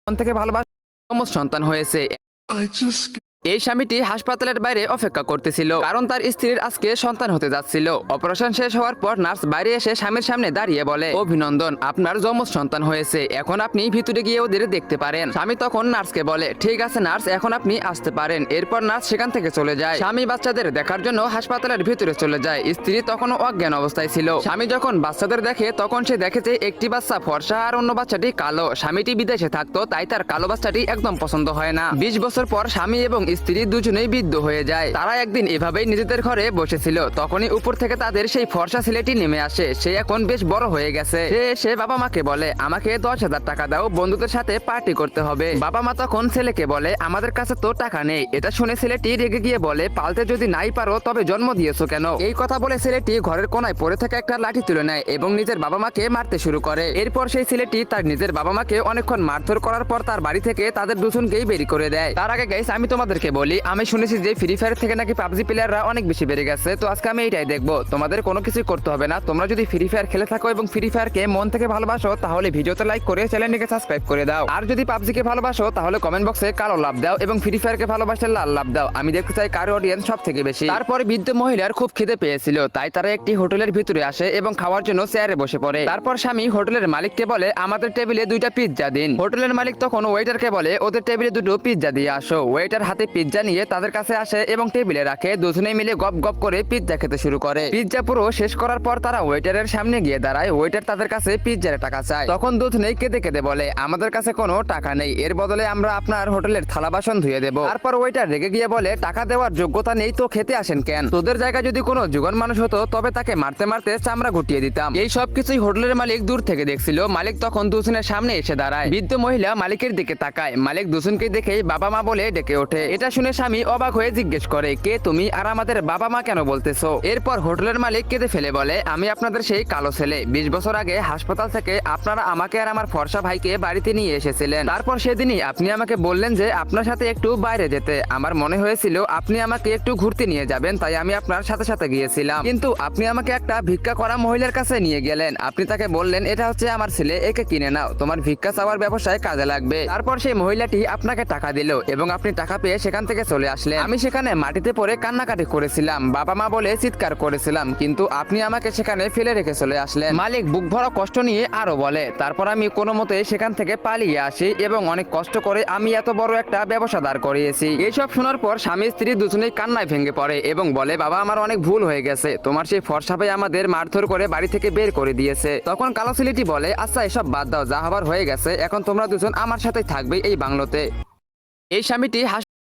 মন থেকে ভালোবাসা সন্তান হয়েছে। এই স্বামীটি হাসপাতালের বাইরে অপেক্ষা করতেছিল, কারণ তার স্ত্রীর আজকে সন্তান হতে যাচ্ছিল। অপারেশন শেষ হওয়ার পর নার্স বাইরে এসে স্বামীর সামনে দাঁড়িয়ে বলে, অভিনন্দন, আপনার যমজ সন্তান হয়েছে, এখন আপনি ভিতরে গিয়ে ওদের দেখতে পারেন। স্বামী তখন নার্সকে বলে, ঠিক আছে নার্স, এখন আপনি আসতে পারেন। এরপর নার্স সেখান থেকে চলে যায়। স্বামী বাচ্চাদের দেখার জন্য হাসপাতালের ভিতরে চলে যায়। স্ত্রী তখন অজ্ঞান অবস্থায় ছিল। স্বামী যখন বাচ্চাদের দেখে তখন সে দেখে যে একটি বাচ্চা ফর্সা আর অন্য বাচ্চাটি কালো। স্বামীটি বিদেশে থাকতো, তাই তার কালো বাচ্চাটি একদম পছন্দ হয় না। 20 বছর পর স্বামী এবং স্ত্রী দুজনেই বৃদ্ধ হয়ে যায়। তারা একদিন এভাবেই নিজেদের ঘরে বসেছিল, তখনই উপর থেকে তাদের সেই ফর্সা ছেলেটি নেমে আসে। সে এখন বেশ বড় হয়ে গেছে। সে বাবা মাকে বলে, আমাকে 10,000 টাকা দাও, বন্ধুদের সাথে পার্টি করতে হবে। বাবা মা তখন ছেলেকে বলে, আমাদের কাছে তো টাকা নেই। এটা শুনে ছেলেটি রেগে গিয়ে বলে, পালতে যদি নাই পারো তবে জন্ম দিয়েছো কেন? এই কথা বলে ছেলেটি ঘরের কোনায় পড়ে থাকা একটা লাঠি তুলে নেয় এবং নিজের বাবা মাকে মারতে শুরু করে। এরপর সেই ছেলেটি তার নিজের বাবা মাকে অনেকক্ষণ মারধর করার পর তার বাড়ি থেকে তাদের দুজনকেই বের করে দেয়। তার আগে গাইস আমি তোমাদেরকে বলি, আমি শুনেছি যে ফ্রি ফায়ার থেকে নাকি পাবজি প্লেয়াররা অনেক বেশি বেড়ে গেছে। তো আজকে আমি এইটাই দেখবো। তোমাদের কোনো কিছু করতে হবে না। তোমরা যদি ফ্রি ফায়ার খেলে থাকো এবং ফ্রি ফায়ারকে মন থেকে ভালোবাসো, তাহলে ভিডিওতে লাইক করে চ্যানেলটিকে সাবস্ক্রাইব করে দাও। আর যদি পাবজিকে ভালোবাসো তাহলে কমেন্ট বক্সে কালো লাভ দাও এবং ফ্রি ফায়ারকে ভালোবাসলে লাল লাভ দাও। আমি দেখতে চাই কার অডিয়েন্স সব থেকে বেশি। তারপরে বৃদ্ধ মহিলার খুব খিদে পেয়েছিল, তাই তারা একটি হোটেলের ভিতরে আসে এবং খাওয়ার জন্য চেয়ারে বসে পড়ে। তারপর স্বামী হোটেলের মালিককে বলে, আমাদের টেবিলে 2টা পিৎজা দিন। হোটেলের মালিক তখন ওয়েটারকে বলে, ওদের টেবিলে 2টো পিৎজা দিয়ে আসো। ওয়েটার হাতে পিৎজা নিয়ে তাদের কাছে আসে এবং টেবিলে রাখে। দুজনে মিলে গপ গপ করে পিৎজা খেতে শুরু করে। পিৎজা পুরো শেষ করার পর তারা ওয়েটারের সামনে গিয়ে দাঁড়ায়। ওয়েটার তাদের কাছে পিৎজার টাকা চায়। তখন দুজনেই কেঁদে কেঁদে বলে, আমাদের কাছে কোনো টাকা নেই, এর বদলে আমরা আপনার হোটেলের থালা বাসন ধুয়ে দেব। তারপর ওয়েটার রেগে গিয়ে বলে, টাকা দেওয়ার যোগ্যতা নেই তো খেতে আসেন কেন? তোদের জায়গায় যদি কোনো জুগন মানুষ হতো তবে তাকে মারতে মারতে চামড়া গুটিয়ে দিতাম। এই সব কিছুই হোটেলের মালিক দূর থেকে দেখছিল। মালিক তখন দুজনের সামনে এসে দাঁড়ায়। বৃদ্ধ মহিলা মালিকের দিকে তাকায়। মালিক দুজনকে দেখেই বাবা মা বলে ডেকে ওঠে। এটা শুনে স্বামী অবাক হয়ে জিজ্ঞেস করে, কে তুমি আর আমাদের বাবা মা কেন বলতেছো? এরপর হোটেলের মালিক কেঁদে ফেলে বলে, আমি আপনাদের সেই কালো ছেলে। 20 বছর আগে হাসপাতাল থেকে আপনারা আমাকে আর আমার ফর্সা ভাইকে বাড়িতে নিয়ে এসেছিলেন। তারপর সেদিনই আপনি আমাকে বললেন যে আপনার সাথে একটু বাইরে যেতে। আমার মনে হয়েছিল আপনি আমাকে একটু ঘুরতে নিয়ে যাবেন, তাই আমি আপনার সাথে সাথে গিয়েছিলাম। কিন্তু আপনি আমাকে একটা ভিক্ষা করা মহিলার কাছে নিয়ে গেলেন। আপনি তাকে বললেন, এটা হচ্ছে আমার ছেলে, একে কিনে নাও, তোমার ভিক্ষা চাওয়ার ব্যবসায় কাজে লাগবে। তারপর সেই মহিলাটি আপনাকে টাকা দিল এবং আপনি টাকা পেয়ে সেখান থেকে চলে আসলেন। আমি সেখানে মাটিতে পড়ে কান্নাকাটি করেছিলাম, বাবা মা বলে চিৎকার করেছিলাম, কিন্তু আপনি আমাকে সেখানে ফেলে রেখে চলে আসলেন। মালিক বুক ভরা কষ্ট নিয়ে আরো বলে, তারপর আমি কোনো মতে সেখান থেকে পালিয়ে আসি এবং অনেক কষ্ট করে আমি এত বড় একটা ব্যবসা দাঁড় করিয়েছি। এইসব শোনার পর স্বামী স্ত্রী দুজনেই কান্নায় ভেঙে পড়ে এবং বলে, বাবা আমার অনেক ভুল হয়ে গেছে, তোমার সেই ফর্সা ভাই আমাদের মারধর করে বাড়ি থেকে বের করে দিয়েছে। তখন কালো ছেলেটি বলে, আচ্ছা এসব বাদ দাও, যা হবার হয়ে গেছে, এখন তোমরা দুজন আমার সাথে থাকবে এই বাংলোতে। এই স্বামীটি